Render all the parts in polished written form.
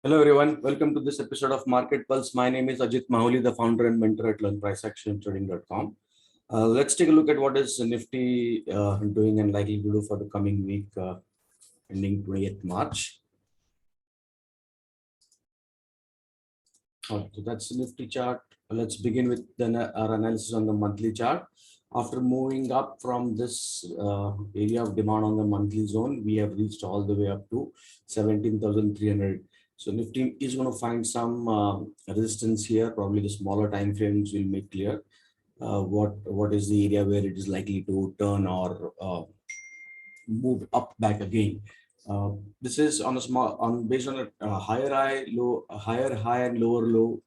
Hello everyone, welcome to this episode of Market Pulse. My name is Ajit Mahuli, the founder and mentor at learnpriceactiontrading.com. Let's take a look at what is Nifty doing and likely to do for the coming week ending 20th March. So that's the Nifty chart. Let's begin with our analysis on the monthly chart. After moving up from this area of demand on the monthly zone, we have reached all the way up to 17,300. So Nifty is going to find some resistance here. Probably the smaller time frames will make clear what is the area where it is likely to turn or move up back again. This is on a small based on a higher high, low, higher high and lower low.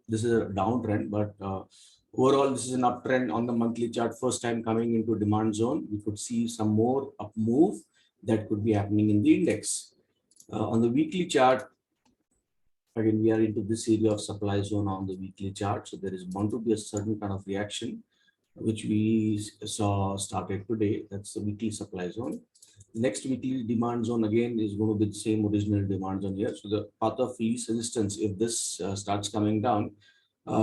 This is a downtrend, but overall this is an uptrend on the monthly chart. First time coming into demand zone, we could see some more up move that could be happening in the index. On the weekly chart, again, we are into this area of supply zone on the weekly chart. So there is bound to be a certain kind of reaction, which we saw started today. That's the weekly supply zone. Next weekly demand zone again is going to be the same original demand zone here. So the path of least resistance, if this starts coming down,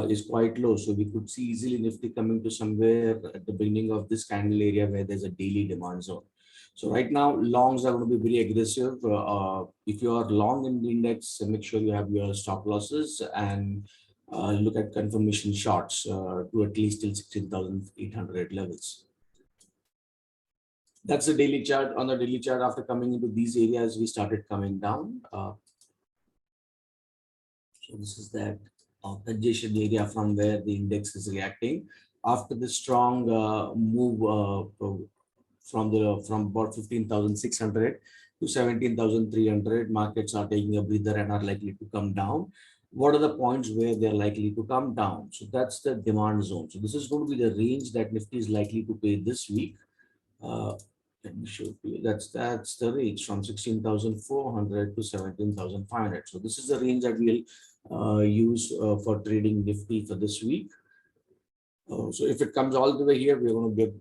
is quite low. So we could see easily Nifty coming to somewhere at the beginning of this candle area where there's a daily demand zone. So right now, longs are going to be very aggressive. If you are long in the index, make sure you have your stop losses and look at confirmation shorts to at least till 16,800 levels. That's the daily chart. On the daily chart, after coming into these areas, we started coming down. So this is that congestion area from where the index is reacting. After the strong move from about 15,600 to 17,300, markets are taking a breather and are likely to come down. What are the points where they're likely to come down? So that's the demand zone. So this is going to be the range that Nifty is likely to pay this week. Let me show you. That's the range from 16,400 to 17,500. So this is the range that we'll use for trading Nifty for this week. So if it comes all the way here, we're going to get,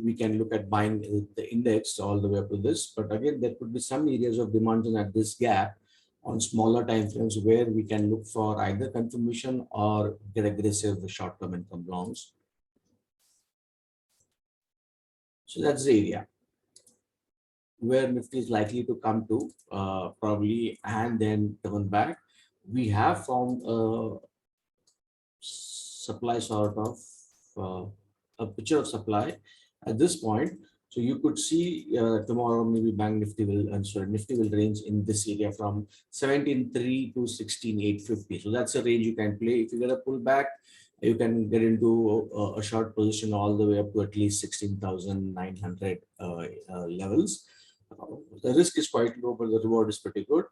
we can look at buying the index all the way up to this. But again, there could be some areas of demand at this gap on smaller time frames where we can look for either confirmation or get aggressive short-term income longs. So that's the area where Nifty is likely to come to probably and then turn back. We have found a supply sort of a picture of supply at this point. So you could see tomorrow maybe Nifty will range in this area from 17.3 to 16.850. So that's a range you can play. If you get a pullback, you can get into a short position all the way up to at least 16,900 levels. The risk is quite low, but the reward is pretty good.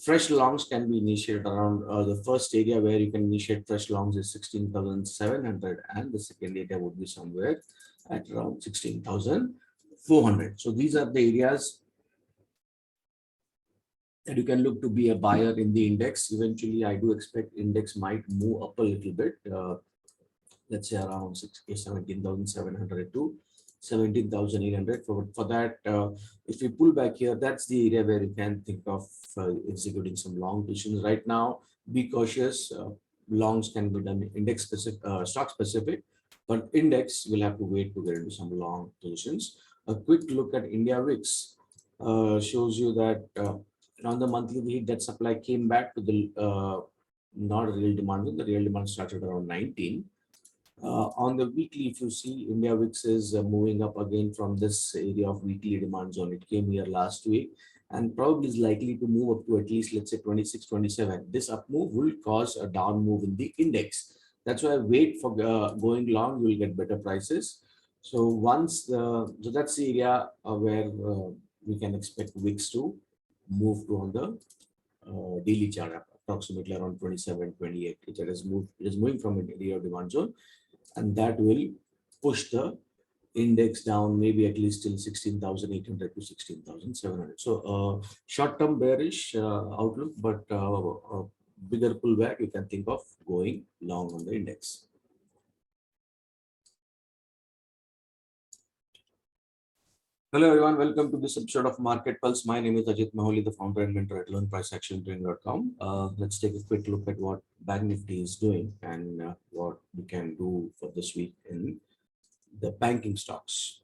Fresh longs can be initiated around the first area where you can initiate fresh longs is 16,700, and the second area would be somewhere at around 16,400. So these are the areas that you can look to be a buyer in the index. Eventually, I do expect index might move up a little bit. Let's say around 17,700 to 17,800. For that, if we pull back here, that's the area where you can think of executing some long positions. Right now, be cautious. Longs can be done index specific, stock specific, but index will have to wait to get into some long positions. A quick look at India VIX shows you that on the monthly we hit that supply came back to the not real demand. The real demand started around 19. On the weekly, if you see, India VIX is moving up again from this area of weekly demand zone. It came here last week and probably is likely to move up to at least, let's say 26, 27. This up move will cause a down move in the index. That's why wait for going long, you will get better prices. So so that's the area where we can expect VIX to move to on the daily chart, approximately around 27, 28. It is moving from an area of demand zone, and that will push the index down maybe at least till 16,800 to 16,700. So short-term bearish outlook, but bigger pullback, you can think of going long on the index. Hello everyone, welcome to this episode of Market Pulse. My name is Ajit Mahuli, the founder and mentor at learnpriceactiontrain.com. Let's take a quick look at what Bank Nifty is doing and what we can do for this week in the banking stocks.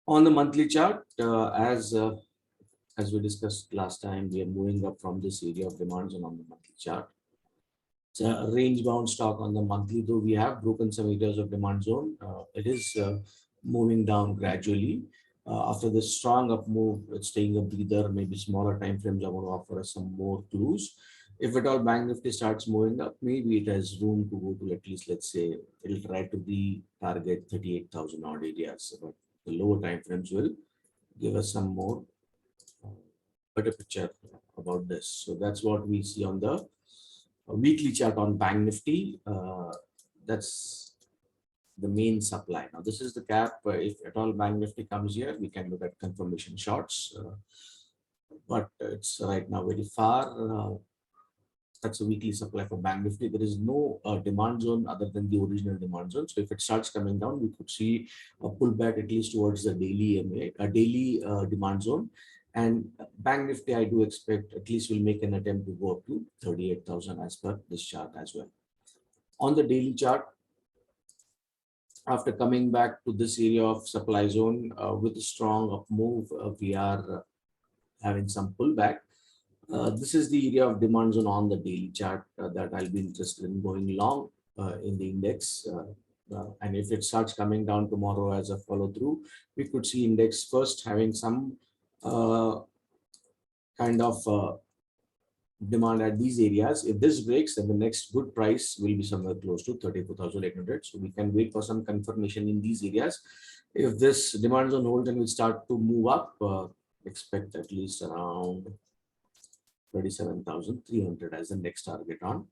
On the monthly chart, as we discussed last time, we are moving up from this area of demand zone on the monthly chart. It's a range bound stock on the monthly, though we have broken some areas of demand zone. It is moving down gradually. After this strong up move, it's taking a breather, maybe smaller time frames are going to offer us some more clues. If at all Bank Nifty starts moving up, maybe it has room to go to at least, let's say, it'll try to be target 38,000 odd areas. But the lower time frames will give us some more better picture about this. So that's what we see on the weekly chart on Bank Nifty. That's the main supply. Now this is the gap. If at all Bank Nifty comes here, we can look at confirmation shorts, but it's right now very far. That's a weekly supply for Bank Nifty. There is no demand zone other than the original demand zone. So if it starts coming down, we could see a pullback at least towards the daily MA, a daily demand zone. And Bank Nifty, I do expect at least will make an attempt to go up to 38,000 as per this chart as well. On the daily chart, after coming back to this area of supply zone with a strong up move, we are having some pullback. This is the area of demand zone on the daily chart that I'll be interested in going long in the index. And if it starts coming down tomorrow as a follow through, we could see index first having some kind of demand at these areas. If this breaks, then the next good price will be somewhere close to 34,800. So we can wait for some confirmation in these areas. If this demand zone holds and we start to move up, expect at least around 37,300 as the next target on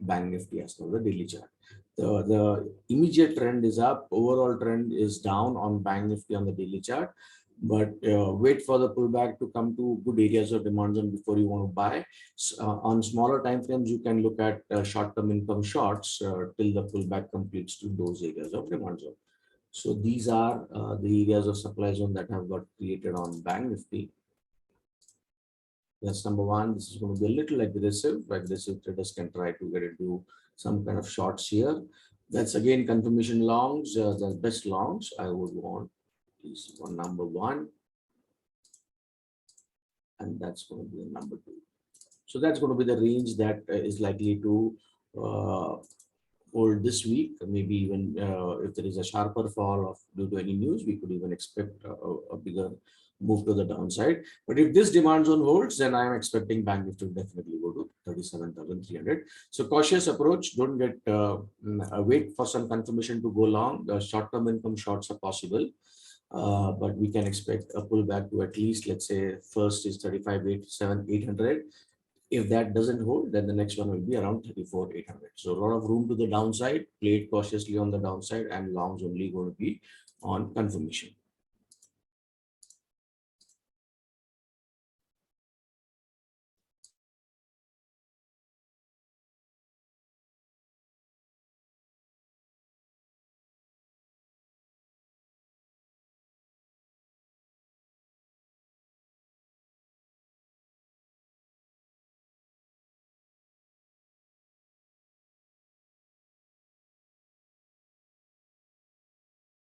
Bank Nifty as per the daily chart. The immediate trend is up, overall trend is down on Bank Nifty on the daily chart, but wait for the pullback to come to good areas of demand zone before you want to buy. On smaller time frames, you can look at short-term income shorts till the pullback completes to those areas of demand zone. So these are the areas of supply zone that have got created on Bank Nifty. That's number one. This is going to be a little aggressive. Aggressive traders can try to get into some kind of shorts here. That's again confirmation longs. The best longs I would want is on number one, and that's going to be number two. So that's going to be the range that is likely to hold this week. Maybe even if there is a sharper fall of due to any news, we could even expect a bigger move to the downside. But if this demand zone holds, then I am expecting Bank Nifty to definitely go to 37,300. So cautious approach. Don't get wait for some confirmation to go long. The short-term income shorts are possible. But we can expect a pullback to at least, let's say, first is 35,800. If that doesn't hold, then the next one will be around 34,800. So a lot of room to the downside. Play it cautiously on the downside, and longs only going to be on confirmation.